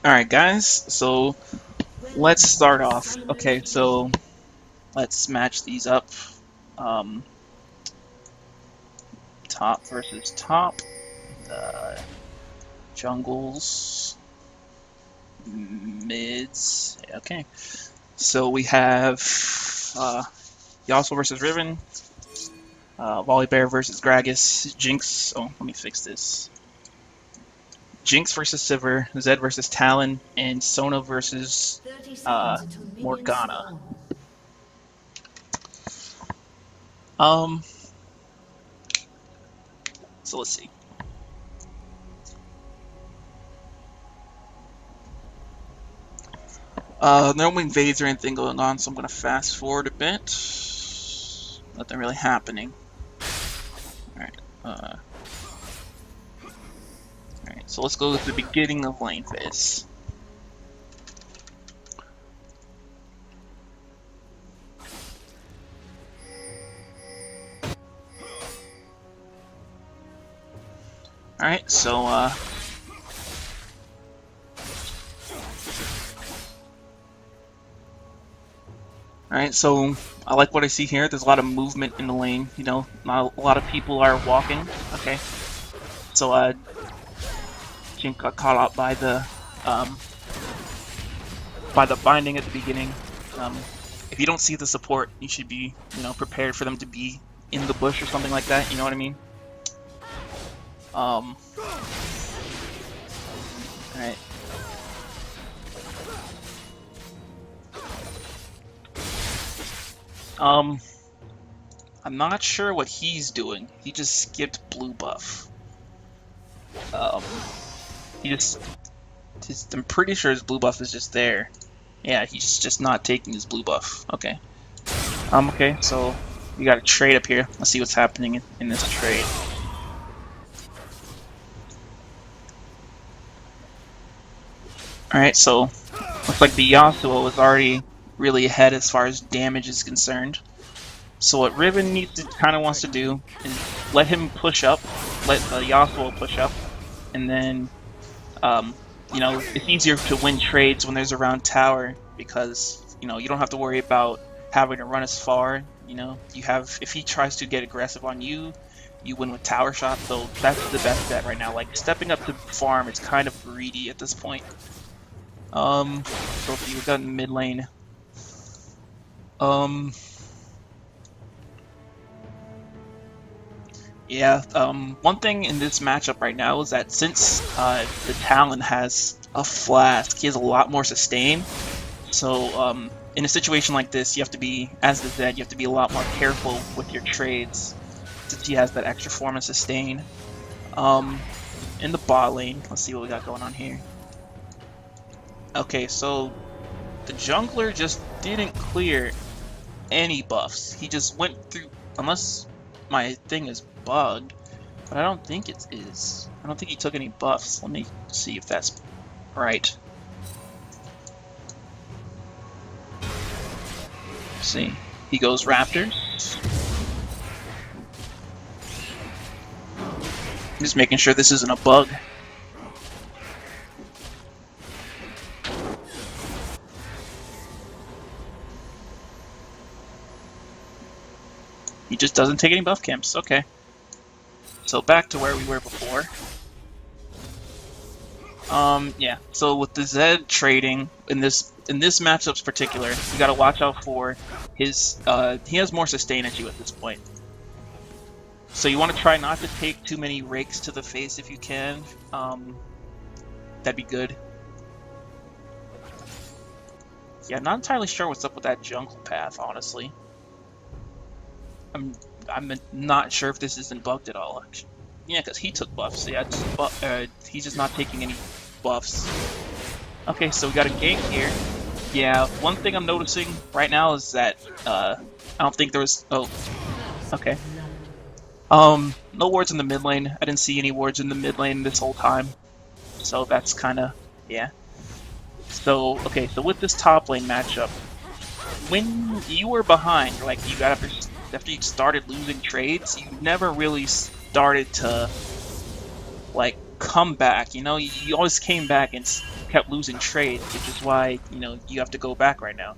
Alright guys, so let's start off. Okay, so let's match these up. Um, Top versus top. Uh, Jungles. Mids. Okay, so we have uh, Yasuo versus Riven. Volibear versus Gragas. Jinx. Oh, let me fix this. Jinx versus Sivir. Zed versus Talon. And Sona versus 30 seconds until minions Morgana. spawn. Um, so let's see. No invades or anything going on, so I'm gonna fast forward a bit. Nothing really happening. Alright, alright, so let's go to the beginning of lane phase. Alright, so alright, so I like what I see here. There's a lot of movement in the lane, you know, not a lot of people are walking. Okay. So Jink got caught out um by the binding at the beginning. Um if you don't see the support, you should be, you know, prepared for them to be in the bush or something like that, you know what I mean? Alright. Um, I'm not sure what he's doing. He just skipped blue buff. Um, he just I'm pretty sure his blue buff is just there. Yeah, he's just not taking his blue buff. Okay. Okay, so we got a trade up here. Let's see what's happening in this trade. Alright, so looks like the Yasuo is already really ahead as far as damage is concerned. So what Riven needs to kind of wants to do is let him push up, let Yasuo push up, and then you know, it's easier to win trades when there's a round tower because you know you don't have to worry about having to run as far. You know, you have if he tries to get aggressive on you, you win with tower shots. So that's the best bet right now. Like stepping up to farm, it's kind of greedy at this point. So if you got in mid lane, um, yeah, one thing in this matchup right now is that since the Talon has a flask, he has a lot more sustain. So, in a situation like this, you have to be, as the Zed, you have to be a lot more careful with your trades since he has that extra form of sustain. In the bot lane, let's see what we got going on here. Okay, so the jungler just didn't clear any buffs. He just went through, unless my thing is bugged, but I don't think it is. I don't think he took any buffs. Let me see if that's right. Let's see. He goes Raptors. I'm just making sure this isn't a bug. He just doesn't take any buff camps. Okay. So back to where we were before. Yeah. So with the Zed trading in this matchup's particular, you gotta watch out for his. He has more sustain at you at this point. So you want to try not to take too many rakes to the face if you can. That'd be good. Yeah, not entirely sure what's up with that jungle path, honestly. I'm not sure if this isn't bugged at all. Actually. Yeah, because he took buffs. Yeah, he's just not taking any buffs. Okay, so we got a gank here. Yeah, one thing I'm noticing right now is that I don't think there was. Oh, okay. No wards in the mid lane. I didn't see any wards in the mid lane this whole time. So that's kind of yeah. So okay, so with this top lane matchup, when you were behind, like you got after you started losing trades, you never really started to like come back. You know, you always came back and kept losing trades, which is why, you know, you have to go back right now.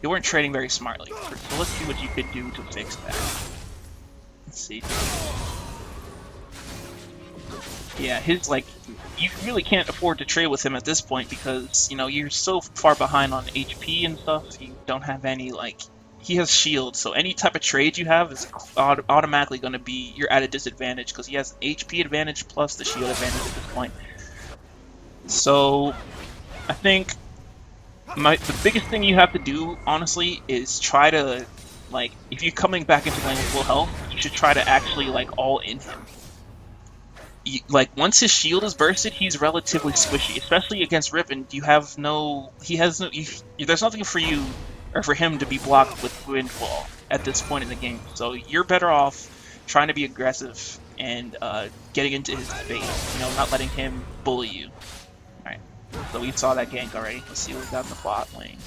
You weren't trading very smartly. So let's see what you could do to fix that. Let's see. Yeah, his, like, you really can't afford to trade with him at this point because, you know, you're so far behind on HP and stuff. You don't have any, like, he has shield, so any type of trade you have is automatically going to be, you're at a disadvantage because he has HP advantage plus the shield advantage at this point. So, I think the biggest thing you have to do, honestly, is try to, like, if you're coming back into lane with full health, you should try to actually, like, all in him. Like, once his shield is bursted, he's relatively squishy, especially against Riven. You have no, he has no, there's nothing for you, or for him to be blocked with Windfall at this point in the game. So you're better off trying to be aggressive and getting into his space, you know, not letting him bully you. Alright, so we saw that gank already. Let's see what we got in the bot lane.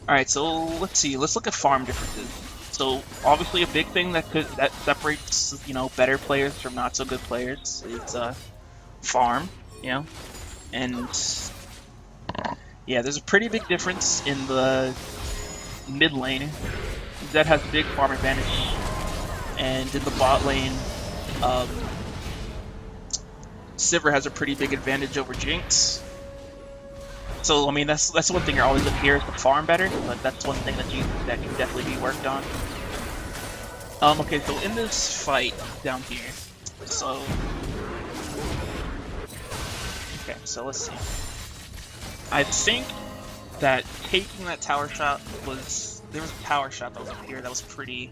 Alright, so let's see. Let's look at farm differences. So obviously a big thing that separates, you know, better players from not so good players is farm, you know, and yeah, there's a pretty big difference in the mid lane. Zed has a big farm advantage, and in the bot lane, Sivir has a pretty big advantage over Jinx. So I mean, that's one thing you're always looking here is to farm better, but that's one thing that can definitely be worked on. Okay, so in this fight down here, so okay, so let's see. I think that taking that tower shot was, there was a tower shot that was up here that was pretty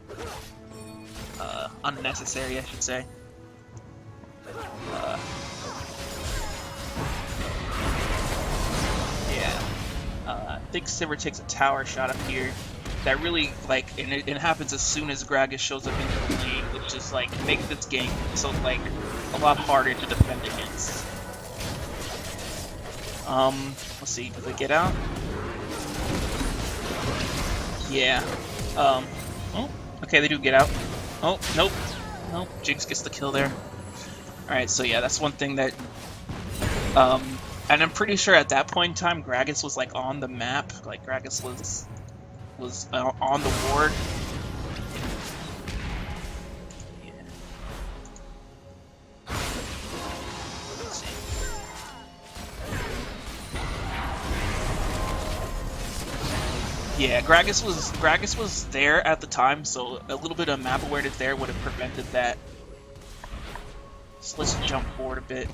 unnecessary, I should say. I think Sivir takes a tower shot up here that really, like, and it happens as soon as Gragas shows up into the lane, which just, like, makes this game so, like, a lot harder to defend against. Let's see, do they get out? Yeah. Oh, okay, they do get out. Oh, nope. Nope, Jinx gets the kill there. Alright, so yeah, that's one thing that, and I'm pretty sure at that point in time, Gragas was, like, on the map. Like, Gragas was on the ward. Yeah. Let's see. Yeah, Gragas was there at the time, so a little bit of map awareness there would have prevented that. So let's jump forward a bit.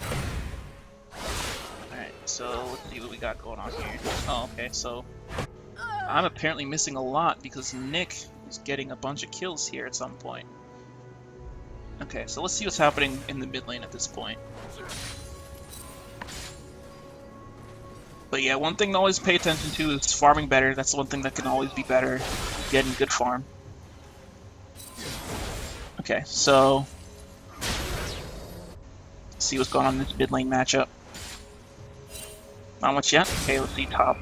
So let's see what we got going on here. Oh, okay, so I'm apparently missing a lot because Nick is getting a bunch of kills here at some point. Okay, so let's see what's happening in the mid lane at this point. But yeah, one thing to always pay attention to is farming better. That's one thing that can always be better, getting good farm. Okay, so let's see what's going on in this mid lane matchup. Not much yet. Okay, let's see top.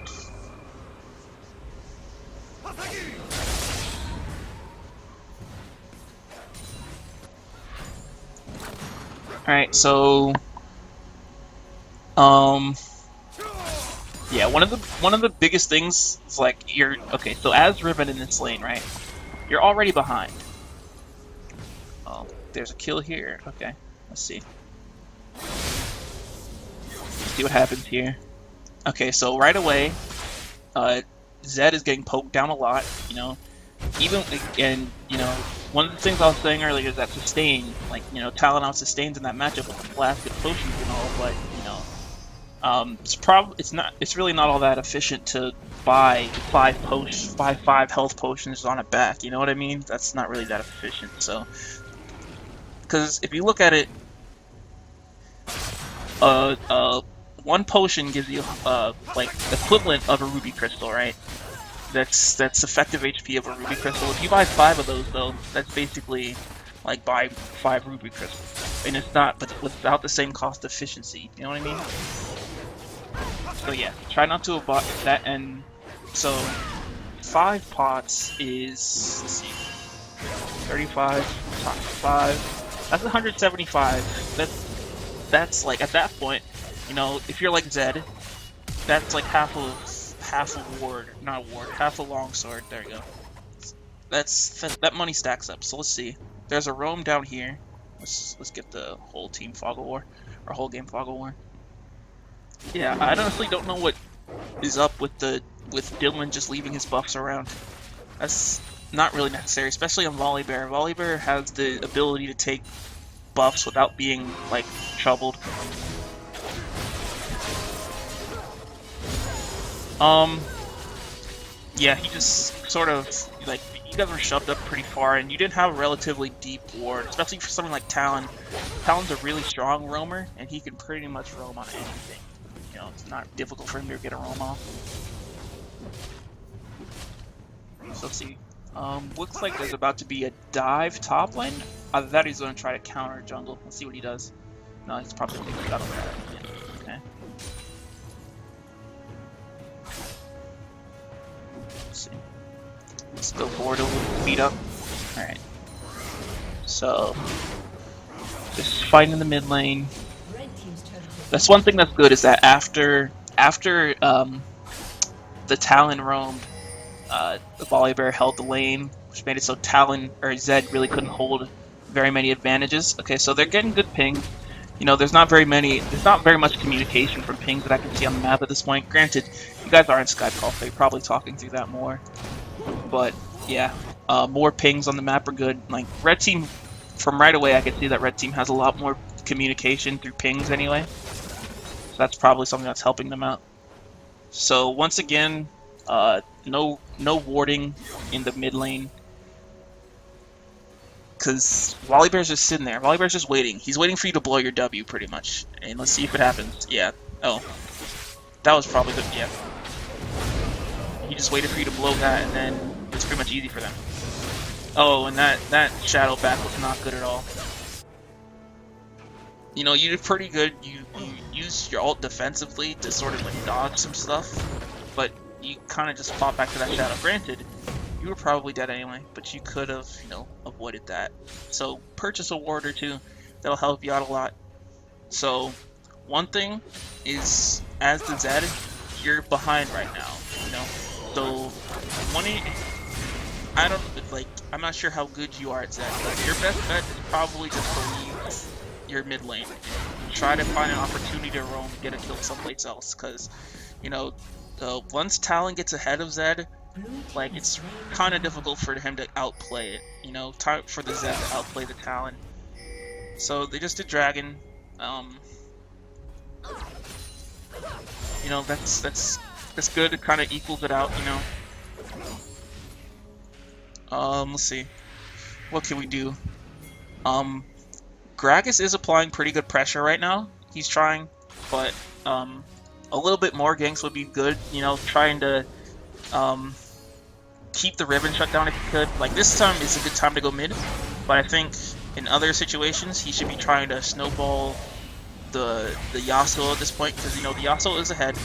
Alright, so yeah, one of the biggest things is, like, okay, so as Riven in this lane, right? You're already behind. Oh, there's a kill here. Okay, let's see. See what happens here. Okay, so right away, Zed is getting poked down a lot, you know, and, you know, one of the things I was saying earlier is that sustain, like, you know, Talon out sustains in that matchup with the blast and potions and all, but, you know, it's really not all that efficient to buy five health potions on a back, you know what I mean? That's not really that efficient, so, because if you look at it, one potion gives you, like, equivalent of a ruby crystal, right? That's effective HP of a ruby crystal. If you buy 5 of those, though, that's basically, like, buy 5 ruby crystals. And it's not, but without the same cost efficiency, you know what I mean? So yeah, try not to avoid that, and so 5 pots is, let's see, 35 times 5. That's 175. That's like, at that point, you know, if you're like Zed, that's like half a ward, not a ward, half a longsword. There you go. That money stacks up. So let's see. There's a roam down here. Let's get the whole team Fog of War, or whole game Fog of War. Yeah, I honestly don't know what is up with Dylan just leaving his buffs around. That's not really necessary, especially on Volibear. Volibear has the ability to take buffs without being like troubled. Yeah, he just sort of like, you guys were shoved up pretty far, and you didn't have a relatively deep ward, especially for something like Talon. Talon's a really strong roamer, and he can pretty much roam on anything. You know, it's not difficult for him to get a roam off. So let's see. Looks like there's about to be a dive top lane. Either that, he's going to try to counter jungle. Let's see what he does. No, he's probably going to get okay. Let's see. Let's go forward a little, beat up. Alright. So, just fighting in the mid lane. That's one thing that's good, is that after the Talon roamed, the Volibear held the lane, which made it so Talon or Zed really couldn't hold very many advantages. Okay, so they're getting good ping. You know, there's not very much communication from pings that I can see on the map at this point. Granted, you guys are in Skype call, so you're probably talking through that more. But yeah, more pings on the map are good. Like red team, from right away, I can see that red team has a lot more communication through pings anyway. So that's probably something that's helping them out. So once again, no warding in the mid lane, because Volibear's just sitting there. Volibear's just waiting. He's waiting for you to blow your W, pretty much. And let's see if it happens. Yeah. Oh, that was probably good. Yeah. He just waited for you to blow that, and then it's pretty much easy for them. Oh, and that shadow back was not good at all. You know, you did pretty good. You used your ult defensively to sort of like dodge some stuff, but you kind of just fought back to that shadow. Granted, you were probably dead anyway, but you could have, you know, avoided that. So purchase a ward or two. That'll help you out a lot. So one thing is, as the Zed, you're behind right now. You know, so I'm not sure how good you are at Zed, but your best bet is probably just to leave your mid lane. Try to find an opportunity to roam, get a kill someplace else, because, you know, once Talon gets ahead of Zed, like, it's kind of difficult for him to outplay it, you know, time for the Zed to outplay the Talon. So they just did Dragon. You know, that's good. It kind of equals it out, you know. Let's see. What can we do? Gragas is applying pretty good pressure right now. He's trying, but a little bit more ganks would be good. You know, trying to keep the Riven shut down if you could. Like, this time is a good time to go mid, but I think in other situations he should be trying to snowball the Yasuo at this point, because, you know, the Yasuo is ahead,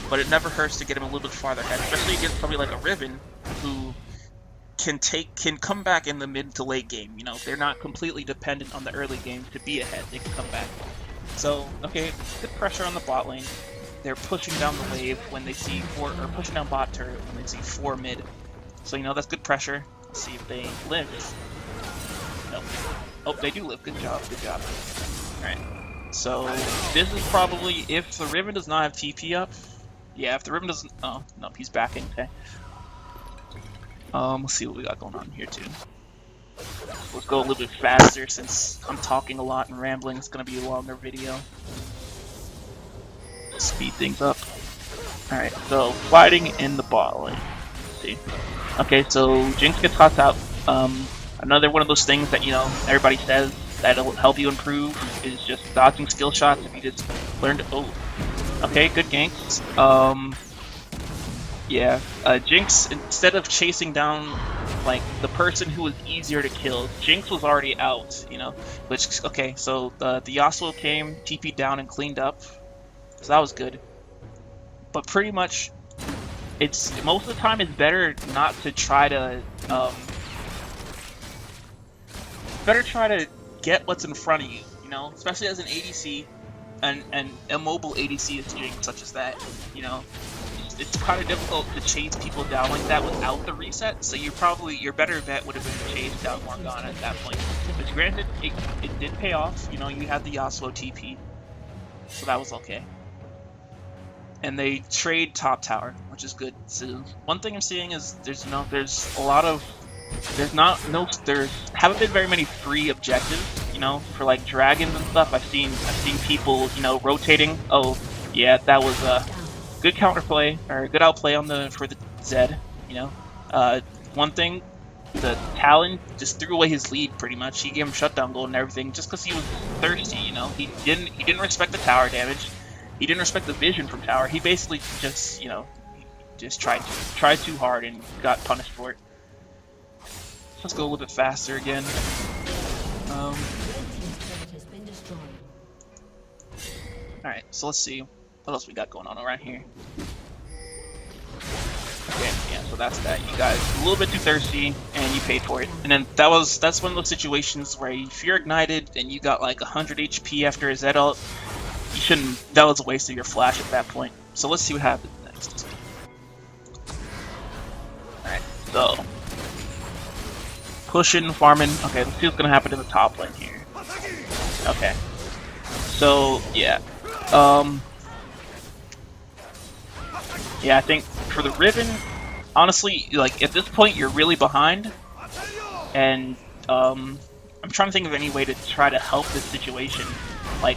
but it never hurts to get him a little bit farther ahead, especially against somebody like a Riven who can come back in the mid to late game. You know, they're not completely dependent on the early game to be ahead. They can come back. So, okay, good pressure on the bot lane. They're pushing down the wave when they see or pushing down bot turret when they see 4 mid. So, you know, that's good pressure. Let's see if they live. Nope. Oh, they do live. Good job. Good job. Alright. So, this is probably, if the Riven does not have TP up. Yeah, if the Riven doesn't... Oh, no, he's backing. Okay. Let's see what we got going on here, too. Let's go a little bit faster, since I'm talking a lot and rambling. It's going to be a longer video. Speed things up. Alright, so fighting in the bot lane. Let's see. Okay, so Jinx gets tossed out. Another one of those things that, you know, everybody says that'll help you improve is just dodging skill shots. If you just learn to... Oh. Okay, good ganks. Yeah, Jinx, instead of chasing down, like, the person who was easier to kill, Jinx was already out, you know? Which, okay, so the Yasuo came, TP'd down, and cleaned up. So that was good. But pretty much, most of the time it's better not to try to, better try to get what's in front of you, you know, especially as an ADC, and immobile ADC is doing such as that, you know. It's kind of difficult to chase people down like that without the reset, so your better bet would have been to chase down Morgana at that point. But granted, it did pay off, you know, you had the Yasuo TP, so that was okay. And they trade top tower, which is good. So one thing I'm seeing is there haven't been very many free objectives, you know, for like dragons and stuff. I've seen people, you know, rotating. Oh yeah, that was a good counterplay or good outplay for the Zed, you know. One thing, the Talon just threw away his lead pretty much. He gave him shutdown gold and everything just because he was thirsty, you know. He didn't respect the tower damage. He didn't respect the vision from tower. He basically just, you know, just tried too hard and got punished for it. Let's go a little bit faster again. Alright, so let's see what else we got going on around here. Okay, yeah, so that's that. You guys a little bit too thirsty and you paid for it. And then that's one of those situations where if you're ignited and you got like 100 HP after a Zed ult, you shouldn't. That was a waste of your flash at that point. So let's see what happens next. Alright, so pushing, farming. Okay, let's see what's gonna happen in the top lane here. Okay. So yeah. Yeah, I think for the Riven, honestly, like at this point you're really behind. And I'm trying to think of any way to try to help this situation. Like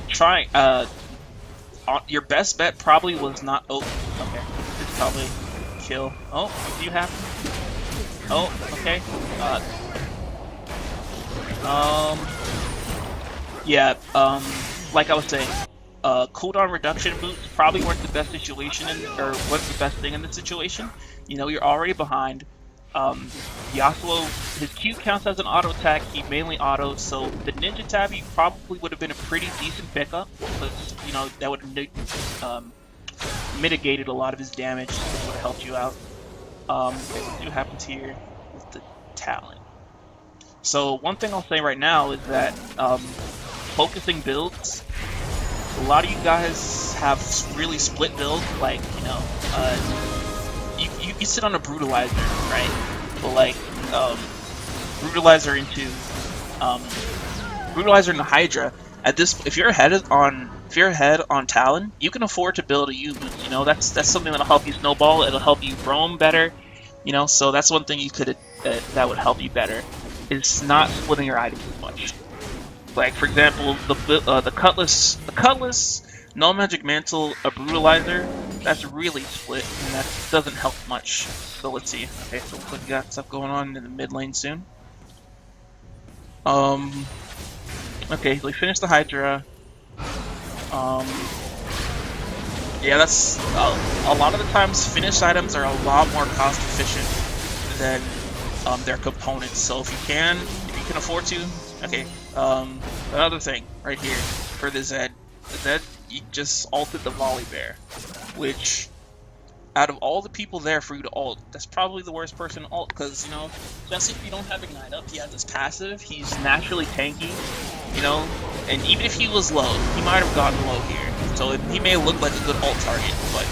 your best bet probably was not. Oh, okay. It's probably kill. Oh, do you have? Oh, okay. Yeah. Like I was saying, cooldown reduction boots probably weren't the best situation or wasn't the best thing in this situation. You know, you're already behind. Yasuo, his Q counts as an auto attack, he mainly autos, so the Ninja Tabi probably would have been a pretty decent pickup, but, you know, that would have mitigated a lot of his damage, which would have helped you out. Let's see what happens here with the Talon. So one thing I'll say right now is that focusing builds, a lot of you guys have really split builds, like, you know, you sit on a brutalizer, right? But like brutalizer into Hydra. At this, if you're ahead on Talon, you can afford to build a U boost. You know, that's something that'll help you snowball. It'll help you roam better. You know, so that's one thing you could that would help you better is not splitting your items as much. Like for example, the cutlass, no magic mantle, a brutalizer. That's really split, and that doesn't help much. So let's see. Okay, so looks like we got stuff going on in the mid lane soon. Okay, we finished the Hydra. Yeah, that's a lot of the times finished items are a lot more cost efficient than their components. So if you can afford to, okay. Another thing right here for the Zed, you just ulted the volley bear, which out of all the people there for you to ult, that's probably the worst person to ult, because, you know, especially if you don't have Ignite up, he has this passive, he's naturally tanky, you know, and even if he was low, he might have gotten low here, so he may look like a good ult target, but,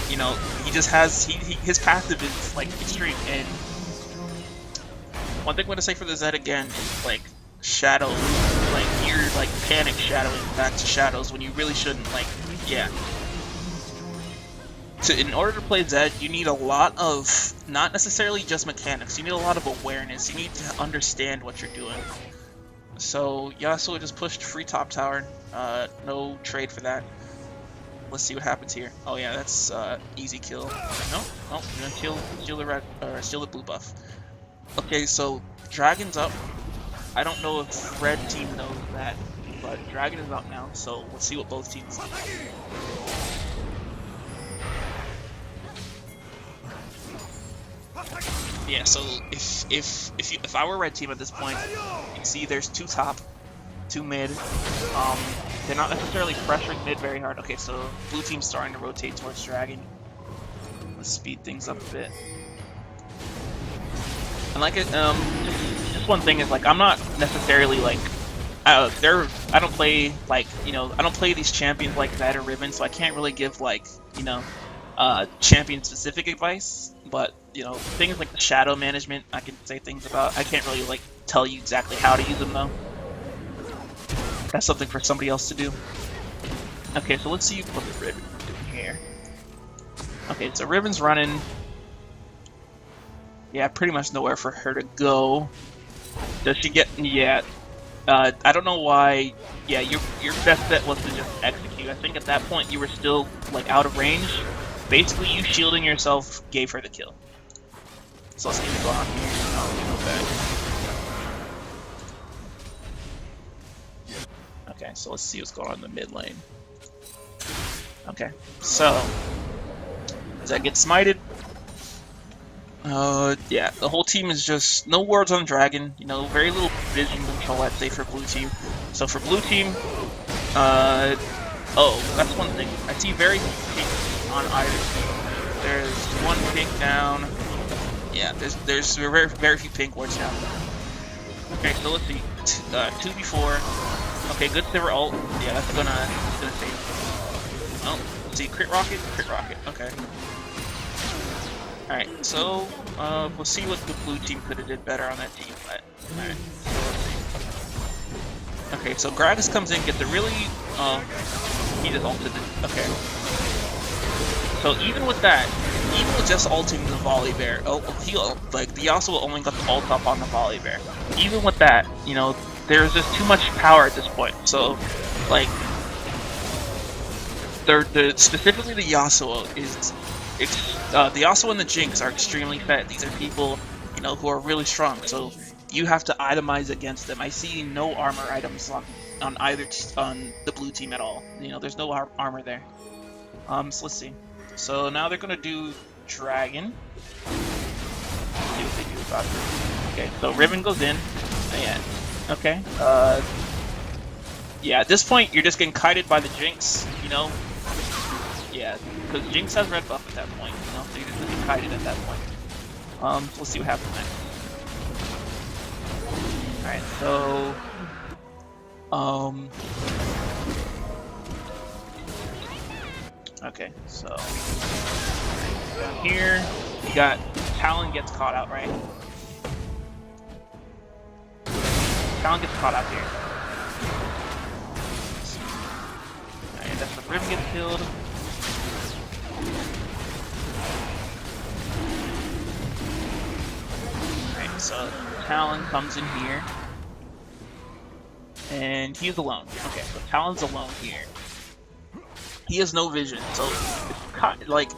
you know, he just has, his passive is, like, extreme, and one thing I'm going to say for the Zed again is, like, shadow, like, you're, like, panic shadowing back to shadows when you really shouldn't, like, yeah. So in order to play Zed, you need a lot of, not necessarily just mechanics, you need a lot of awareness, you need to understand what you're doing. So Yasuo just pushed free top tower, no trade for that. Let's see what happens here. Oh yeah, that's easy kill. No, you're gonna steal the red, or steal the blue buff. Okay, so Dragon's up. I don't know if red team knows that, but Dragon is up now, so let's see what both teams do. Yeah, so if I were red team at this point, you can see there's two top, two mid. They're not necessarily pressuring mid very hard. Okay, so blue team's starting to rotate towards Dragon. Let's speed things up a bit. And like it, just that's one thing is like I'm not necessarily like I don't play like I don't play these champions like that or Riven, so I can't really give like champion specific advice. But things like the shadow management I can say things about. I can't really like tell you exactly how to use them though. That's something for somebody else to do. Okay, so let's see what the Riven's doing here. Okay, so Riven's running. Yeah, pretty much nowhere for her to go. Does she get? Yeah. I don't know why. Yeah, your best bet was to just execute. I think at that point you were still like out of range. Basically, you shielding yourself gave her the kill. So let's see what's going on here. Okay, so let's see what's going on in the mid lane. Okay, so does that get smited? Yeah, the whole team is just no wards on Dragon, very little vision control, I'd say, for blue team. So for blue team, oh, that's one thing. I see very pink on either team. There's one pink down. Yeah, there's very few pink wards down. Okay, so let's see. 2v4. Okay, good silver ult. Yeah, that's gonna save. Oh, let's see, crit rocket. Okay. Alright, so we'll see what the blue team could have did better on that team. But alright, so let's see. Okay, so Gragas comes in, gets a really he just ulted it. Okay. So even with that, even with just ulting the volley bear, like the Yasuo only got the ult up on the volley bear. Even with that, there's just too much power at this point. So like specifically the Yasuo is the Yasuo and the Jinx are extremely fed. These are people, who are really strong. So you have to itemize against them. I see no armor items on either on the blue team at all. There's no armor there. So let's see. So now they're gonna do Dragon. Let's see what they do about this. Okay, so Riven goes in. Yeah. Okay. Yeah. At this point, you're just getting kited by the Jinx. Yeah, because Jinx has red buff at that point, so you're just getting kited at that point. So let's see what happens next. Alright, so okay, so down here you got Talon gets caught out, right? Talon gets caught out here. Alright, that's the Riven gets killed. Alright, so Talon comes in here. And he's alone. Okay, so Talon's alone here. He has no vision, so like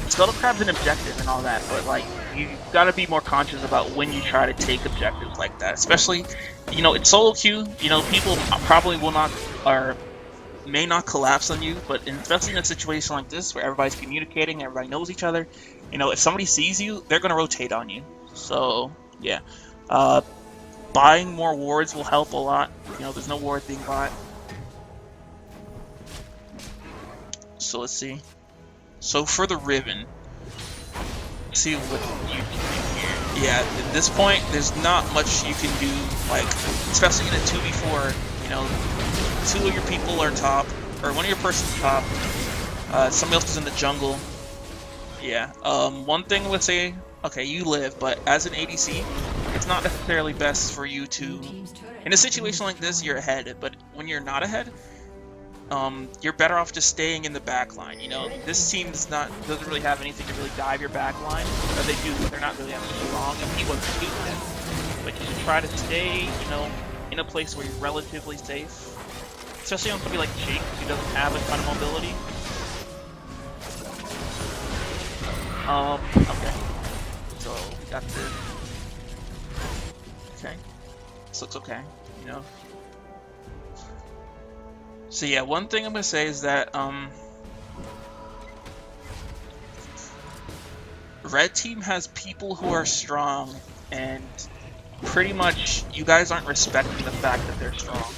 Scuttle Crab's an objective and all that, but like you gotta be more conscious about when you try to take objectives like that. Especially, it's solo queue. People probably will not or may not collapse on you, but especially in a situation like this where everybody's communicating, everybody knows each other. If somebody sees you, they're gonna rotate on you. So yeah, buying more wards will help a lot. There's no wards being bought. So let's see. So for the Riven, let's see what you can do here. Yeah, at this point, there's not much you can do, like, especially in a 2v4, two of your people are top, or one of your person's top, somebody else is in the jungle. Yeah, one thing I would say, okay, you live, but as an ADC, it's not necessarily best for you to, in a situation like this, you're ahead, but when you're not ahead, you're better off just staying in the back line. This team doesn't really have anything to really dive your back line. Or they do, but they're not really that strong, and he wasn't doing that. But you should try to stay, in a place where you're relatively safe. Especially on somebody like Jinx, who doesn't have a ton of mobility. Okay. So, we got this. Okay. So it's okay, So yeah, one thing I'm gonna say is that Red Team has people who are strong, and pretty much you guys aren't respecting the fact that they're strong.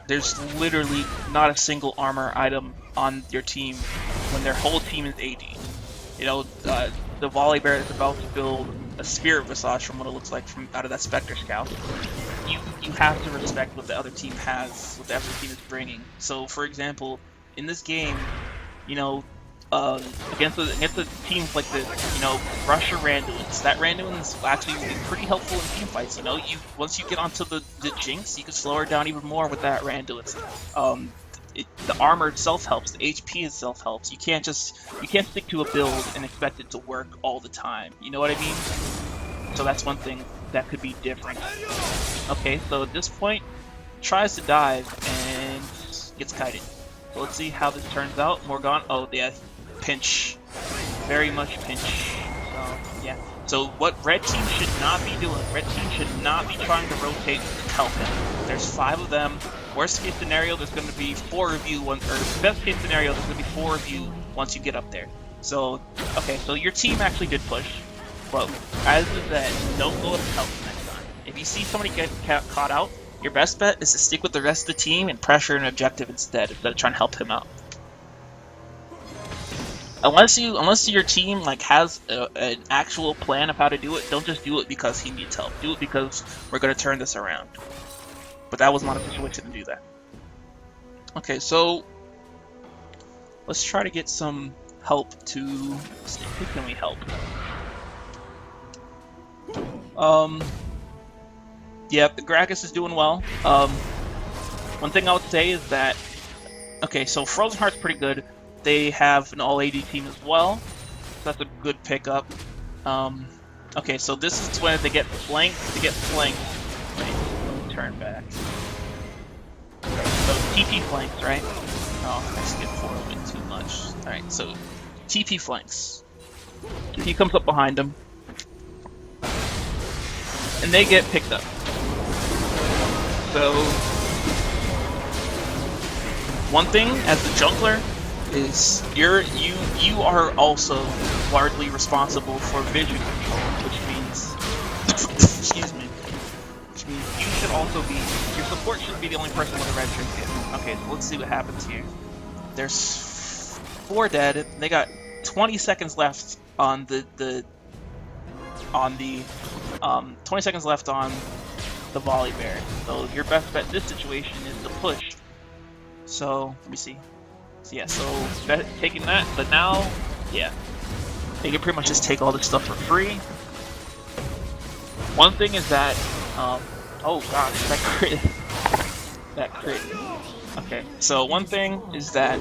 There's literally not a single armor item on your team when their whole team is AD. The volley bear is about to build a spirit visage from what it looks like from out of that Spectre Scout, you have to respect what the other team has, what the other team is bringing. So, for example, in this game, you know, against the teams like the, you know, Russia Randuins, that Randuin's actually be pretty helpful in team fights. You know, once you get onto the Jinx, you can slow her down even more with that Randuin. The armor itself helps, the HP itself helps. You can't stick to a build and expect it to work all the time. You know what I mean? So that's one thing that could be different. Okay, so at this point, tries to dive and gets kited. So let's see how this turns out. Morgan, oh yeah, pinch, very much pinch. So yeah. So what red team should not be doing? Red team should not be trying to rotate to help him. There's 5 of them. Worst case scenario, there's going to be 4 of you. Or best case scenario, there's going to be 4 of you once you get up there. So okay, so your team actually did push, but as is that, don't go with help next time. If you see somebody get caught out, your best bet is to stick with the rest of the team and pressure an objective instead of trying to help him out. Unless your team like has an actual plan of how to do it, don't just do it because he needs help. Do it because we're going to turn this around. But that was not a situation to do that. Okay, so let's try to get some help to... Who can we help? Yeah, the Gragas is doing well. One thing I would say is that... Okay, so Frozen Heart's pretty good. They have an all-AD team as well. So that's a good pickup. Okay, so this is when they get flanked. Wait, let me turn back. So TP flanks, right? Oh, I skipped forward too much. Alright, so TP flanks. He comes up behind him. And they get picked up. So one thing as the jungler is you are also largely responsible for vision control, which means excuse me. Which means you should also be, your support shouldn't be the only person with a red trinket. Okay, so let's see what happens here. There's 4 dead. They got 20 seconds left on the 20 seconds left on the volley bear. So your best bet in this situation is to push. So let me see. So yeah, so taking that, but now, yeah, they can pretty much just take all this stuff for free. One thing is that, oh gosh, that crit. That crit. Okay, so one thing is that,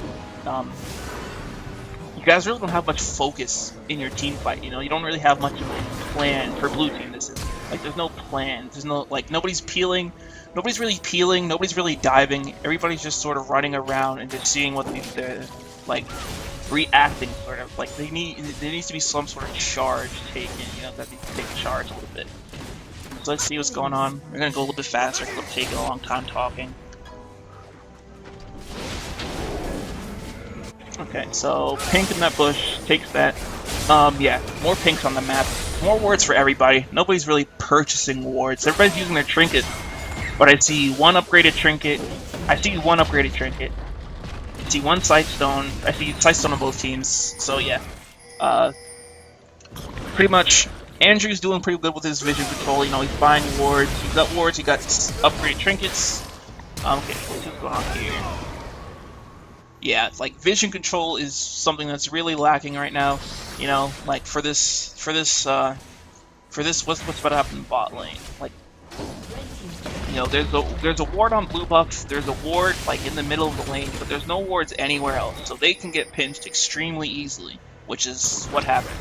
you guys really don't have much focus in your team fight, you know? You don't really have much of a plan for blue team, this is. Like, there's no plan, there's no, like, nobody's really peeling, nobody's really diving, everybody's just sort of running around and just seeing what they're, like, reacting, sort of. Like, there needs to be some sort of charge taken, you know, that needs to take a charge a little bit. So let's see what's going on. We're gonna go a little bit faster because we're taking a long time talking. Okay, so pink in that bush takes that. Yeah, more pinks on the map. More wards for everybody. Nobody's really purchasing wards. Everybody's using their trinkets. But I see one upgraded trinket. I see one sightstone. I see sightstone on both teams. So yeah. Pretty much, Andrew's doing pretty good with his vision control. You know, he's buying wards. He's got wards. He got upgraded trinkets. Okay, what's going on here? Yeah, it's like vision control is something that's really lacking right now. You know, like for this, what's about to happen in bot lane? Like, you know, there's a ward on blue buff. There's a ward like in the middle of the lane, but there's no wards anywhere else, so they can get pinched extremely easily, which is what happened.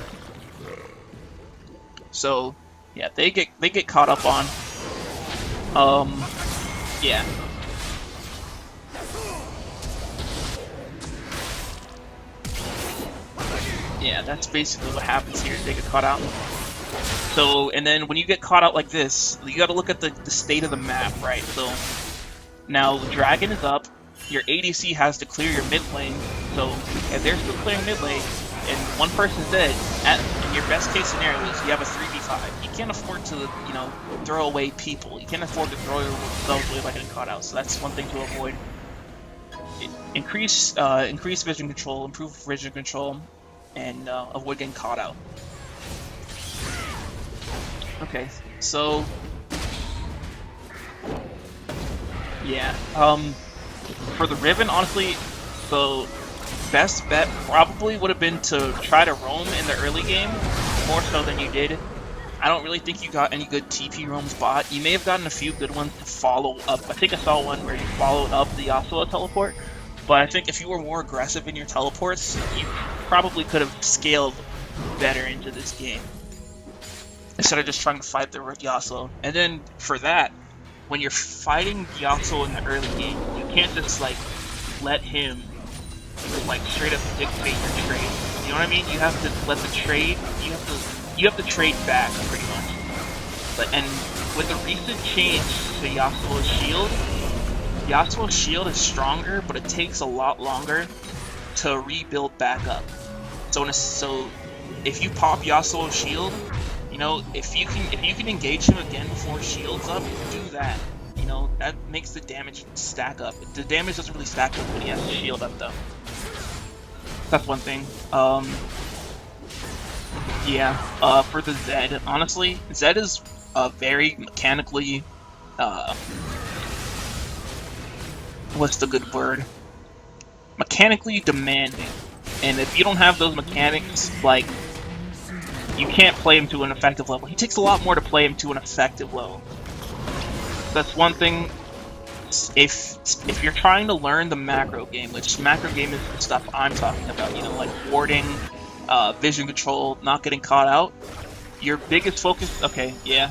So, yeah, they get caught up on. Yeah. Yeah, that's basically what happens here. They get caught out. So, and then when you get caught out like this, you gotta look at the state of the map, right? So, now the dragon is up, your ADC has to clear your mid lane, so if they're still clearing mid lane, and one person's dead, in your best case scenario is you have a 3v5. You can't afford to, you know, throw away people. You can't afford to throw yourself away by getting caught out, so that's one thing to avoid. Increase vision control, improve vision control, and avoid getting caught out. Okay, so yeah, for the Riven, honestly, the best bet probably would have been to try to roam in the early game, more so than you did. I don't really think you got any good TP roams bot. You may have gotten a few good ones to follow up. I think I saw one where you followed up the Yasuo teleport, but I think if you were more aggressive in your teleports, you probably could have scaled better into this game, instead of just trying to fight the Yasuo. And then for that, when you're fighting Yasuo in the early game, you can't just like let him like straight up dictate your trade. You know what I mean? You have to let the trade. You have to trade back pretty much. And with the recent change to Yasuo's shield is stronger, but it takes a lot longer to rebuild back up. So if you pop Yasuo's shield, you know, if you can engage him again before shield's up, do that. You know, that makes the damage stack up. The damage doesn't really stack up when he has the shield up though. That's one thing. Yeah, for the Zed, honestly, Zed is very mechanically, what's the good word? Mechanically demanding. And if you don't have those mechanics, like, you can't play him to an effective level. He takes a lot more to play him to an effective level. That's one thing. If you're trying to learn the macro game, which macro game is the stuff I'm talking about, you know, like warding, vision control, not getting caught out, your biggest focus, okay, yeah,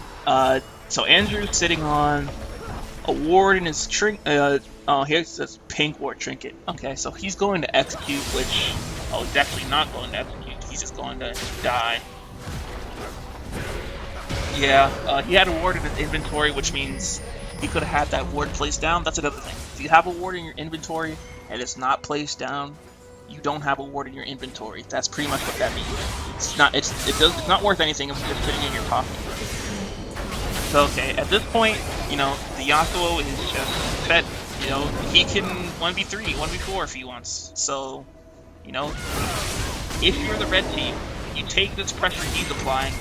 so Andrew's sitting on a ward in his here's this pink ward trinket. Okay, so he's going to execute, which, he's actually not going to execute, he's just going to die. Yeah, he had a ward in his inventory, which means he could have had that ward placed down. That's another thing. If you have a ward in your inventory and it's not placed down, you don't have a ward in your inventory. That's pretty much what that means. It's not worth anything if it's just sitting in your pocket. So okay, at this point, you know, the Yasuo is just set. You know, he can 1v3, 1v4 if he wants. So, you know, if you're the red team, you take this pressure he's applying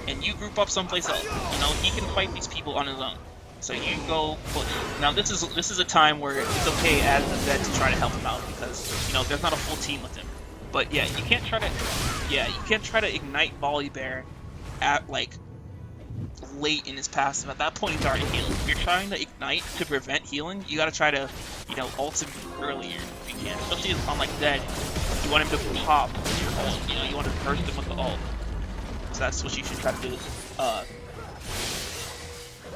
and you group up someplace else. You know, he can fight these people on his own. So you go push. Now this is a time where it's okay as a vet to try to help him out because, you know, there's not a full team with him. But yeah, you can't try to ignite Volley Bear at like late in his passive. At that point he's already healing. If you're trying to ignite to prevent healing, you gotta try to, you know, ult him earlier if you can. Especially on like Zed, you want him to pop your ult, you know, you want to burst him with the ult. So that's what you should try to do.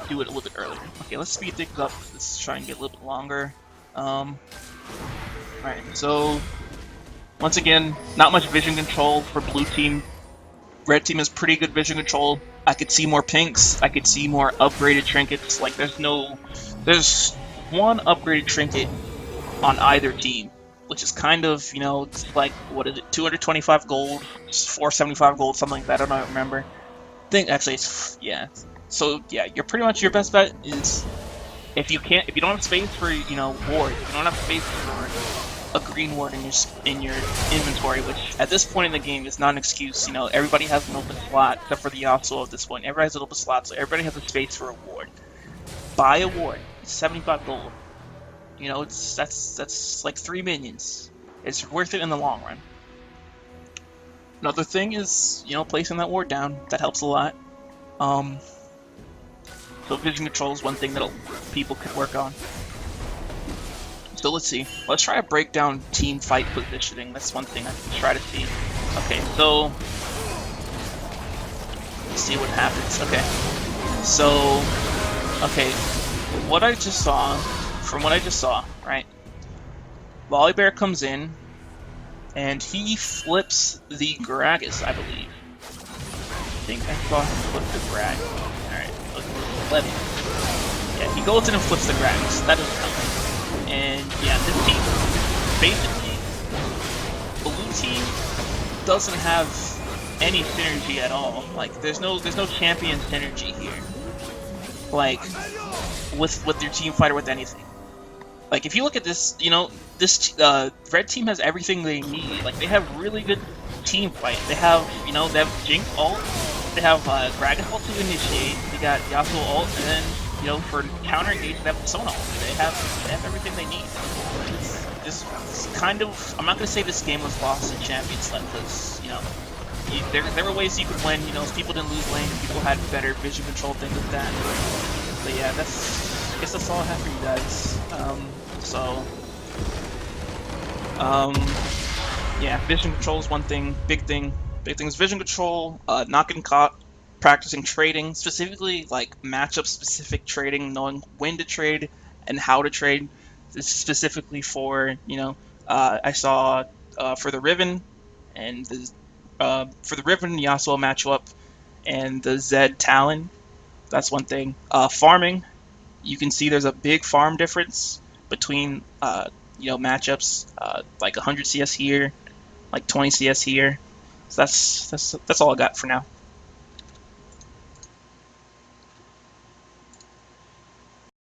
Do it a little bit earlier. Okay, let's speed things up. Let's try and get a little bit longer. Alright, so once again, not much vision control for blue team. Red team has pretty good vision control. I could see more pinks. I could see more upgraded trinkets. Like there's one upgraded trinket on either team, which is kind of, you know, it's like, what is it, 225 gold, 475 gold, something like that. I don't remember. I think actually it's, yeah. So yeah, you're pretty much, your best bet is if you don't have space for, you know, ward, if you don't have space for a green ward in your inventory, which at this point in the game is not an excuse. You know, everybody has an open slot except for the Yasuo at this point. Everybody has an open slot, so everybody has a space for a ward. Buy a ward. It's 75 gold. You know, that's like 3 minions. It's worth it in the long run. Another thing is, you know, placing that ward down. That helps a lot. So vision control is one thing that people could work on. So let's see. Let's try to break down team fight positioning. That's one thing I can try to see. Okay, so let's see what happens. Okay, so from what I just saw, right? Volley Bear comes in, and he flips the Gragas, I believe. I think I saw him flip the Gragas. Alright, look, yeah, he goes in and flips the Gragas. That doesn't help. And yeah, this team, basically, blue team doesn't have any synergy at all. Like, there's no champion synergy here. Like, with your team fight or with anything. Like, if you look at this, you know, this red team has everything they need. Like, they have really good team fight. They have, you know, they have Jinx ult, They have Dragon Ult to initiate. They got Yasuo ult, and then for counter engage they have Sona ult. They have everything they need. It's kind of, I'm not gonna say this game was lost in Champions Select because there were ways you could win. People didn't lose lane. People had better vision control, things like that. But yeah, I guess that's all I have for you guys. Yeah, vision control is one thing. Big thing is vision control. Not getting caught. Practicing trading, specifically like matchup specific trading, knowing when to trade and how to trade. This is specifically for I saw for the Riven and for the Riven Yasuo matchup and the Zed Talon. That's one thing. Farming, you can see there's a big farm difference between matchups, like 100 CS here, like 20 CS here. So that's all I got for now.